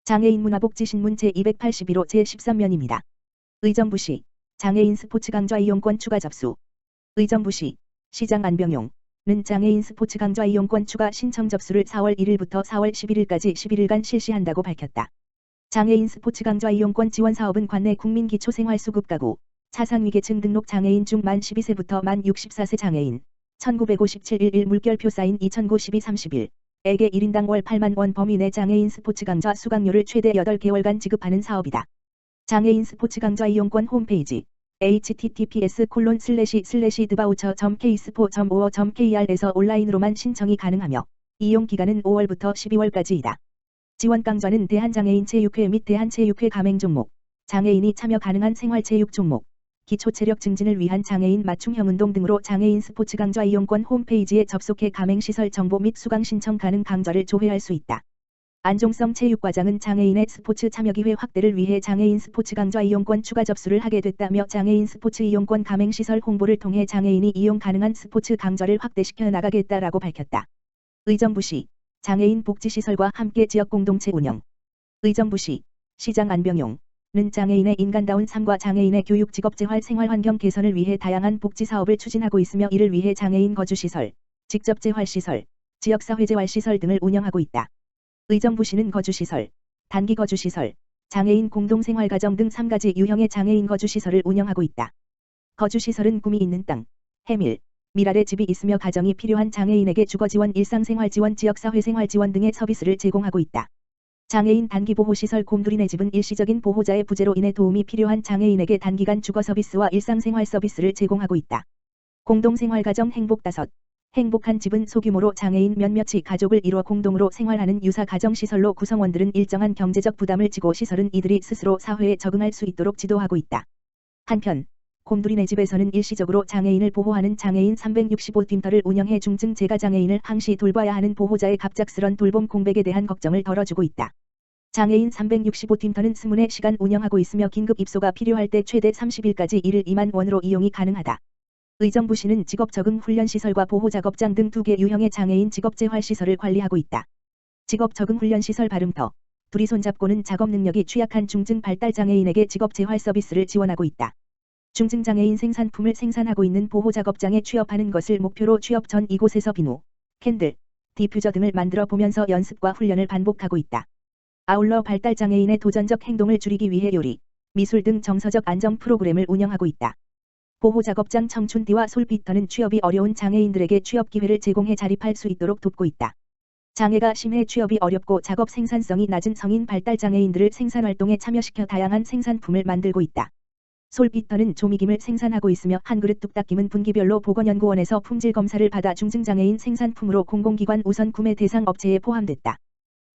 장애인 문화복지신문 제281호 제13면입니다. 의정부시 장애인 스포츠 강좌 이용권 추가 접수. 의정부시 시장 안병용은 장애인 스포츠 강좌 이용권 추가 신청 접수를 4월 1일부터 4월 11일까지 11일간 실시한다고 밝혔다. 장애인 스포츠 강좌 이용권 지원 사업은 관내 국민기초생활수급가구, 차상위계층 등록 장애인 중 만 12세부터 만 64세 장애인 1957-11 물결표 사인 2009-12-31 에게 1인당 월 8만 원 범위 내 장애인 스포츠 강좌 수강료를 최대 8개월간 지급하는 사업이다. 장애인 스포츠 강좌 이용권 홈페이지 https://dvoucher.kspo.or.kr에서 온라인으로만 신청이 가능하며 이용 기간은 5월부터 12월까지이다. 지원 강좌는 대한장애인체육회 및 대한체육회 가맹 종목, 장애인이 참여 가능한 생활체육 종목, 기초체력 증진을 위한 장애인 맞춤형 운동 등으로 장애인 스포츠 강좌 이용권 홈페이지에 접속해 가맹시설 정보 및 수강 신청 가능 강좌를 조회할 수 있다. 안종성 체육과장은 장애인의 스포츠 참여 기회 확대를 위해 장애인 스포츠 강좌 이용권 추가 접수를 하게 됐다며 장애인 스포츠 이용권 가맹시설 홍보를 통해 장애인이 이용 가능한 스포츠 강좌를 확대시켜 나가겠다라고 밝혔다. 의정부시 장애인 복지시설과 함께 지역 공동체 운영. 의정부시 시장 안병용은 장애인의 인간다운 삶과 장애인의 교육 직업재활 생활환경 개선을 위해 다양한 복지사업을 추진하고 있으며 이를 위해 장애인 거주시설, 직접재활시설, 지역사회재활시설 등을 운영하고 있다. 의정부시는 거주시설, 단기거주시설, 장애인 공동생활가정 등 3가지 유형의 장애인 거주시설을 운영하고 있다. 거주시설은 꿈이 있는 땅, 해밀, 밀아래 집이 있으며 가정이 필요한 장애인에게 주거지원, 일상생활지원, 지역사회생활지원 등의 서비스를 제공하고 있다. 장애인 단기보호시설 곰돌이네 집은 일시적인 보호자의 부재로 인해 도움이 필요한 장애인에게 단기간 주거 서비스와 일상생활 서비스를 제공하고 있다. 공동생활가정 행복5 행복한 집은 소규모로 장애인 몇몇이 가족을 이루어 공동으로 생활하는 유사 가정시설로 구성원들은 일정한 경제적 부담을 지고 시설은 이들이 스스로 사회에 적응할 수 있도록 지도하고 있다. 한편 곰돌이네 집에서는 일시적으로 장애인을 보호하는 장애인 365팀터를 운영해 중증 재가장애인을 항시 돌봐야 하는 보호자의 갑작스런 돌봄 공백에 대한 걱정을 덜어주고 있다. 장애인 365팀터는 20시간 운영하고 있으며 긴급 입소가 필요할 때 최대 30일까지 이를 2만 원으로 이용이 가능하다. 의정부시는 직업적응훈련시설과 보호작업장 등 2개 유형의 장애인 직업재활시설을 관리하고 있다. 직업적응훈련시설 발음터, 둘이 손잡고는 작업 능력이 취약한 중증 발달장애인에게 직업재활 서비스를 지원하고 있다. 중증장애인 생산품을 생산하고 있는 보호작업장에 취업하는 것을 목표로 취업 전 이곳에서 비누, 캔들, 디퓨저 등을 만들어 보면서 연습과 훈련을 반복하고 있다. 아울러 발달장애인의 도전적 행동을 줄이기 위해 요리, 미술 등 정서적 안정 프로그램을 운영하고 있다. 보호작업장 청춘띠와 솔피터는 취업이 어려운 장애인들에게 취업 기회를 제공해 자립할 수 있도록 돕고 있다. 장애가 심해 취업이 어렵고 작업 생산성이 낮은 성인 발달장애인들을 생산활동에 참여시켜 다양한 생산품을 만들고 있다. 솔피터는 조미김을 생산하고 있으며 한그릇 뚝딱김은 분기별로 보건연구원에서 품질검사를 받아 중증장애인 생산품으로 공공기관 우선 구매 대상 업체에 포함됐다.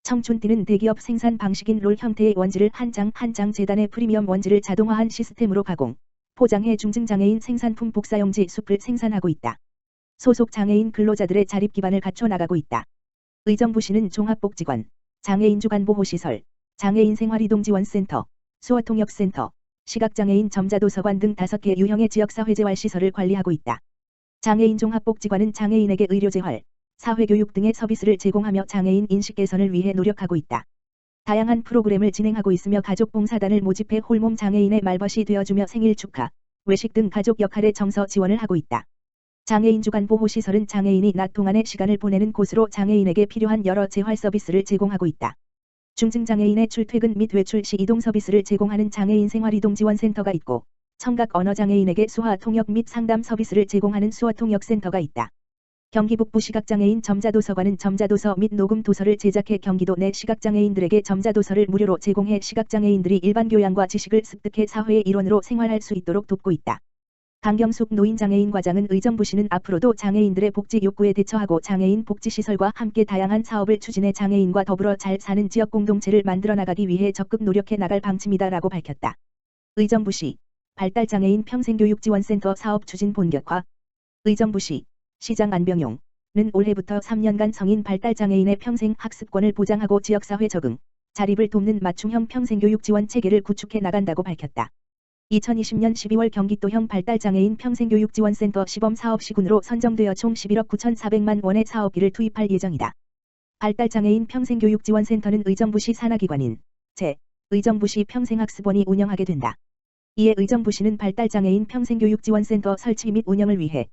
청춘띠는 대기업 생산 방식인 롤 형태의 원지를 한 장 한 장 재단의 프리미엄 원지를 자동화한 시스템으로 가공, 포장해 중증장애인 생산품 복사용지 숲을 생산하고 있다. 소속 장애인 근로자들의 자립 기반을 갖춰 나가고 있다. 의정부시는 종합복지관, 장애인 주간보호시설, 장애인 생활이동지원센터, 수어통역센터, 시각장애인 점자도서관 등 5개 유형의 지역사회재활시설을 관리하고 있다. 장애인 종합복지관은 장애인에게 의료재활, 사회교육 등의 서비스를 제공하며 장애인 인식 개선을 위해 노력하고 있다. 다양한 프로그램을 진행하고 있으며 가족봉사단을 모집해 홀몸 장애인의 말벗이 되어주며 생일 축하, 외식 등 가족 역할의 정서 지원을 하고 있다. 장애인 주간보호시설은 장애인이 낮 동안의 시간을 보내는 곳으로 장애인에게 필요한 여러 재활 서비스를 제공하고 있다. 중증장애인의 출퇴근 및 외출 시 이동 서비스를 제공하는 장애인 생활이동지원센터가 있고, 청각 언어장애인에게 수화 통역 및 상담 서비스를 제공하는 수어통역센터가 있다. 경기 북부 시각장애인 점자도서관은 점자도서 및 녹음 도서를 제작해 경기도 내 시각장애인들에게 점자도서를 무료로 제공해 시각장애인들이 일반 교양과 지식을 습득해 사회의 일원으로 생활할 수 있도록 돕고 있다. 강경숙 노인장애인 과장은 의정부시는 앞으로도 장애인들의 복지 욕구에 대처하고 장애인 복지시설과 함께 다양한 사업을 추진해 장애인과 더불어 잘 사는 지역 공동체를 만들어 나가기 위해 적극 노력해 나갈 방침이다라고 밝혔다. 의정부시 발달장애인 평생교육지원센터 사업 추진 본격화. 의정부시 시장 안병용은 올해부터 3년간 성인 발달장애인의 평생 학습권을 보장하고 지역사회 적응, 자립을 돕는 맞춤형 평생교육 지원 체계를 구축해 나간다고 밝혔다. 2020년 12월 경기도형 발달장애인 평생교육지원센터 시범사업시군으로 선정되어 총 11억 9,400만 원의 사업비를 투입할 예정이다. 발달장애인 평생교육지원센터는 의정부시 산하기관인 의정부시 평생학습원이 운영하게 된다. 이에 의정부시는 발달장애인 평생교육지원센터 설치 및 운영을 위해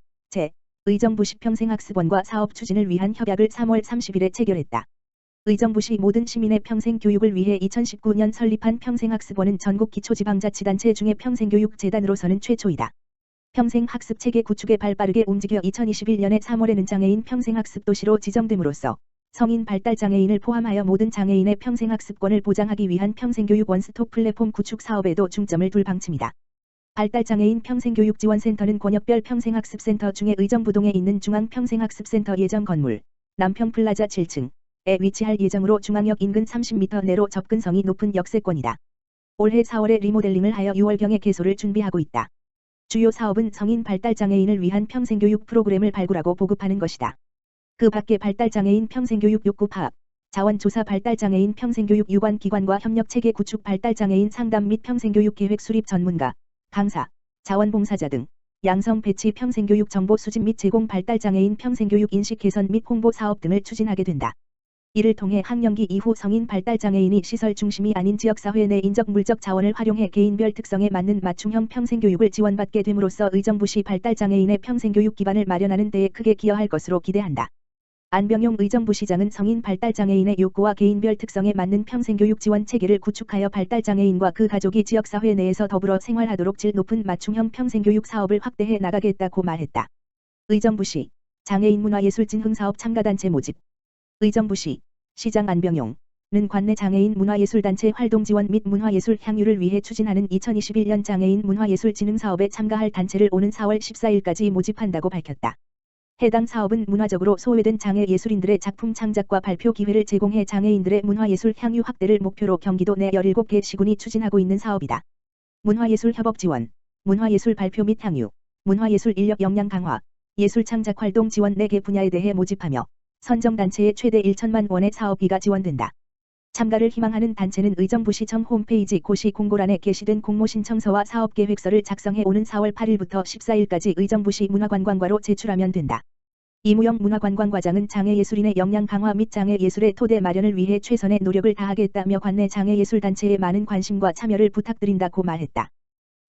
의정부시 평생학습원과 사업 추진을 위한 협약을 3월 30일에 체결했다. 의정부시 모든 시민의 평생교육을 위해 2019년 설립한 평생학습원은 전국 기초지방자치단체 중에 평생교육재단으로서는 최초이다. 평생학습체계 구축에 발빠르게 움직여 2021년에 3월에는 장애인 평생학습도시로 지정됨으로써 성인 발달장애인을 포함하여 모든 장애인의 평생학습권을 보장하기 위한 평생교육 원스톱 플랫폼 구축 사업에도 중점을 둘 방침이다. 발달장애인 평생교육지원센터는 권역별 평생학습센터 중에 의정부동에 있는 중앙평생학습센터 예정 건물 남평플라자 7층에 위치할 예정으로 중앙역 인근 30m 내로 접근성이 높은 역세권이다. 올해 4월에 리모델링을 하여 6월경에 개소를 준비하고 있다. 주요 사업은 성인 발달장애인을 위한 평생교육 프로그램을 발굴하고 보급하는 것이다. 그 밖에 발달장애인 평생교육 욕구 파악, 자원조사 발달장애인 평생교육 유관기관과 협력체계 구축 발달장애인 상담 및 평생교육 계획 수립 전문가, 강사, 자원봉사자 등 양성 배치 평생교육 정보 수집 및 제공 발달장애인 평생교육 인식 개선 및 홍보 사업 등을 추진하게 된다. 이를 통해 학령기 이후 성인 발달장애인이 시설 중심이 아닌 지역사회 내 인적 물적 자원을 활용해 개인별 특성에 맞는 맞춤형 평생교육을 지원받게 됨으로써 의정부시 발달장애인의 평생교육 기반을 마련하는 데에 크게 기여할 것으로 기대한다. 안병용 의정부시장은 성인 발달장애인의 욕구와 개인별 특성에 맞는 평생교육 지원 체계를 구축하여 발달장애인과 그 가족이 지역사회 내에서 더불어 생활하도록 질 높은 맞춤형 평생교육 사업을 확대해 나가겠다고 말했다. 의정부시 장애인 문화예술진흥사업 참가단체 모집. 의정부시 시장 안병용은 관내 장애인 문화예술단체 활동 지원 및 문화예술 향유를 위해 추진하는 2021년 장애인 문화예술진흥사업에 참가할 단체를 오는 4월 14일까지 모집한다고 밝혔다. 해당 사업은 문화적으로 소외된 장애 예술인들의 작품 창작과 발표 기회를 제공해 장애인들의 문화예술 향유 확대를 목표로 경기도 내 17개 시군이 추진하고 있는 사업이다. 문화예술 협업 지원, 문화예술 발표 및 향유, 문화예술 인력 역량 강화, 예술 창작 활동 지원 4개 분야에 대해 모집하며 선정단체에 최대 1천만 원의 사업비가 지원된다. 참가를 희망하는 단체는 의정부시청 홈페이지 고시 공고란에 게시된 공모 신청서와 사업계획서를 작성해 오는 4월 8일부터 14일까지 의정부시 문화관광과로 제출하면 된다. 이무영 문화관광과장은 장애예술인의 역량 강화 및 장애예술의 토대 마련을 위해 최선의 노력을 다하겠다며 관내 장애예술단체의 많은 관심과 참여를 부탁드린다고 말했다.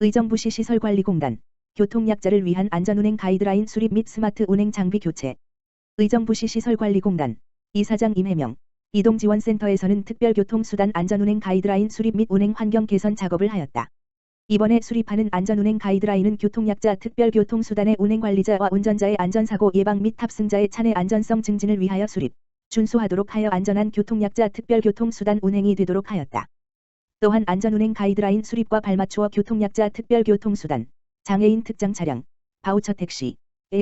의정부시 시설관리공단, 교통약자를 위한 안전운행 가이드라인 수립 및 스마트 운행 장비 교체. 의정부시 시설관리공단, 이사장 임혜명, 이동지원센터에서는 특별교통수단 안전운행 가이드라인 수립 및 운행 환경 개선 작업을 하였다. 이번에 수립하는 안전운행 가이드라인은 교통약자 특별교통수단의 운행관리자와 운전자의 안전사고 예방 및 탑승자의 차내 안전성 증진을 위하여 수립, 준수하도록 하여 안전한 교통약자 특별교통수단 운행이 되도록 하였다. 또한 안전운행 가이드라인 수립과 발맞추어 교통약자 특별교통수단, 장애인 특장 차량, 바우처 택시,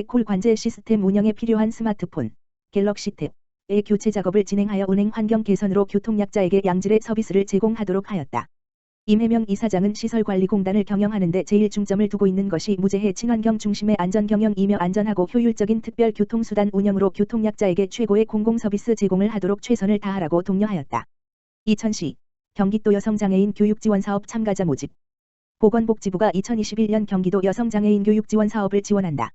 콜 관제 시스템 운영에 필요한 스마트폰, 갤럭시 탭의 교체 작업을 진행하여 운행 환경 개선으로 교통약자에게 양질의 서비스를 제공하도록 하였다. 임혜명 이사장은 시설관리공단을 경영하는 데 제일 중점을 두고 있는 것이 무재해 친환경 중심의 안전경영이며 안전하고 효율적인 특별교통수단 운영으로 교통약자에게 최고의 공공서비스 제공을 하도록 최선을 다하라고 독려하였다. 이천시 경기도 여성장애인 교육지원사업 참가자 모집. 보건복지부가 2021년 경기도 여성장애인 교육지원사업을 지원한다.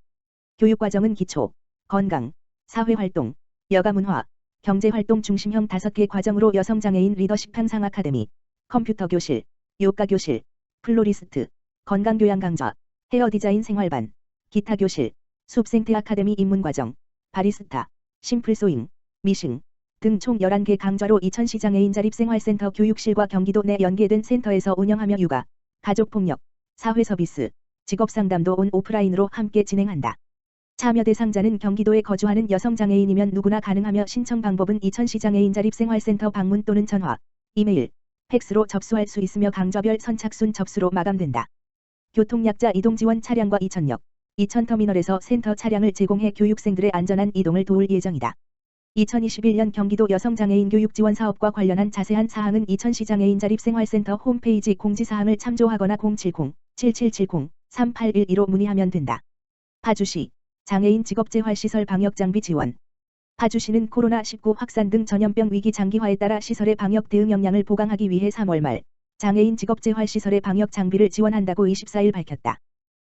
교육과정은 기초, 건강, 사회활동, 여가문화, 경제활동 중심형 5개 과정으로 여성장애인 리더십 향상 아카데미, 컴퓨터 교실, 요가 교실, 플로리스트, 건강교양 강좌, 헤어 디자인 생활반, 기타 교실, 숲생태 아카데미 입문과정, 바리스타, 심플소잉, 미싱 등 총 11개 강좌로 이천시 장애인 자립생활센터 교육실과 경기도 내 연계된 센터에서 운영하며 육아, 가족폭력, 사회서비스, 직업상담도 온 오프라인으로 함께 진행한다. 참여 대상자는 경기도에 거주하는 여성장애인이면 누구나 가능하며 신청 방법은 이천시 장애인 자립생활센터 방문 또는 전화, 이메일, 팩스로 접수할 수 있으며 강좌별 선착순 접수로 마감된다. 교통약자 이동지원 차량과 이천역, 이천터미널에서 센터 차량을 제공해 교육생들의 안전한 이동을 도울 예정이다. 2021년 경기도 여성장애인 교육지원사업과 관련한 자세한 사항은 이천시 장애인 자립생활센터 홈페이지 공지사항을 참조하거나 070-7770-3812로 문의하면 된다. 파주시 장애인 직업재활시설 방역장비 지원. 파주시는 코로나19 확산 등 전염병 위기 장기화에 따라 시설의 방역 대응 역량을 보강하기 위해 3월 말 장애인 직업재활시설의 방역 장비를 지원한다고 24일 밝혔다.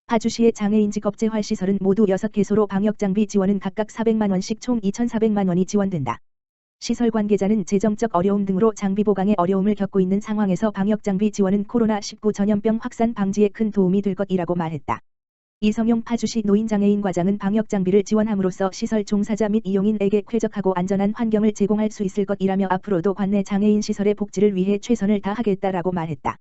파주시의 장애인 직업재활시설은 모두 6개소로 방역 장비 지원은 각각 400만 원씩 총 2,400만 원이 지원된다. 시설 관계자는 재정적 어려움 등으로 장비 보강에 어려움을 겪고 있는 상황에서 방역장비 지원은 코로나19 전염병 확산 방지에 큰 도움이 될 것이라고 말했다. 이성용 파주시 노인장애인 과장은 방역장비를 지원함으로써 시설 종사자 및 이용인에게 쾌적하고 안전한 환경을 제공할 수 있을 것이라며 앞으로도 관내 장애인 시설의 복지를 위해 최선을 다하겠다라고 말했다.